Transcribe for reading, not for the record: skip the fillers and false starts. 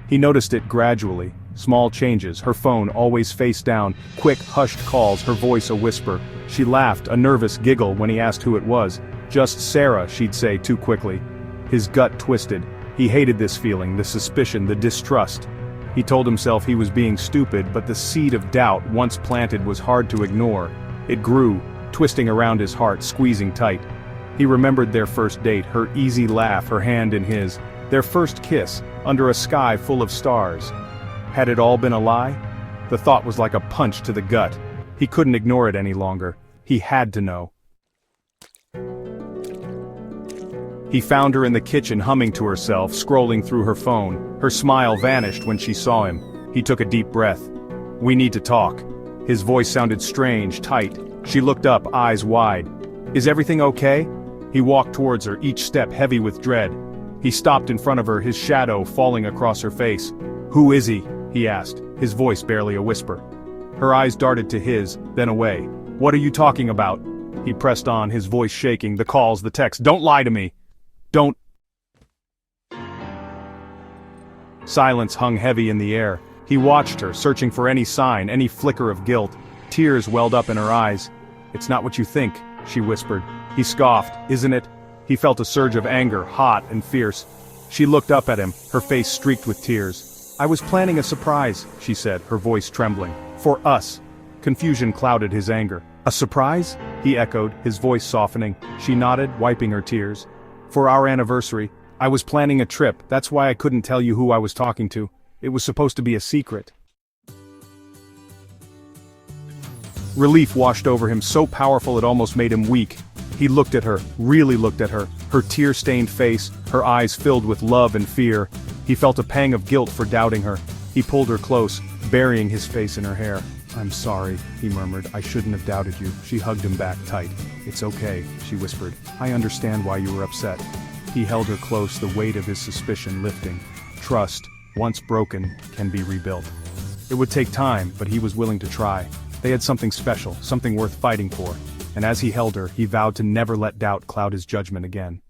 He noticed it gradually, small changes, her phone always face down, quick, hushed calls, her voice a whisper. She laughed, a nervous giggle when he asked who it was. Just Sarah, she'd say too quickly. His gut twisted. He hated this feeling, the suspicion, the distrust. He told himself he was being stupid, but the seed of doubt once planted was hard to ignore. It grew, twisting around his heart, squeezing tight. He remembered their first date, her easy laugh, her hand in his. Their first kiss, under a sky full of stars. Had it all been a lie? The thought was like a punch to the gut. He couldn't ignore it any longer. He had to know. He found her in the kitchen humming to herself, scrolling through her phone. Her smile vanished when she saw him. He took a deep breath. "We need to talk." His voice sounded strange, tight. She looked up, eyes wide. "Is everything okay?" He walked towards her, each step heavy with dread. He stopped in front of her, his shadow falling across her face. "Who is he?" he asked, his voice barely a whisper. Her eyes darted to his, then away. "What are you talking about?" He pressed on, his voice shaking, the calls, the texts. "Don't lie to me. Don't." Silence hung heavy in the air. He watched her, searching for any sign, any flicker of guilt. Tears welled up in her eyes. "It's not what you think," she whispered. He scoffed. "Isn't it?" He felt a surge of anger, hot and fierce. She looked up at him, her face streaked with tears. "I was planning a surprise," she said, her voice trembling. "For us." Confusion clouded his anger. "A surprise?" he echoed, his voice softening. She nodded, wiping her tears. "For our anniversary. I was planning a trip, that's why I couldn't tell you who I was talking to. It was supposed to be a secret." Relief washed over him, so powerful it almost made him weak. He looked at her, really looked at her, her tear-stained face, her eyes filled with love and fear. He felt a pang of guilt for doubting her. He pulled her close, burying his face in her hair. "I'm sorry," he murmured. "I shouldn't have doubted you." She hugged him back tight. "It's okay," she whispered. "I understand why you were upset." He held her close, the weight of his suspicion lifting. Trust, once broken, can be rebuilt. It would take time, but he was willing to try. They had something special, something worth fighting for. And as he held her, he vowed to never let doubt cloud his judgment again.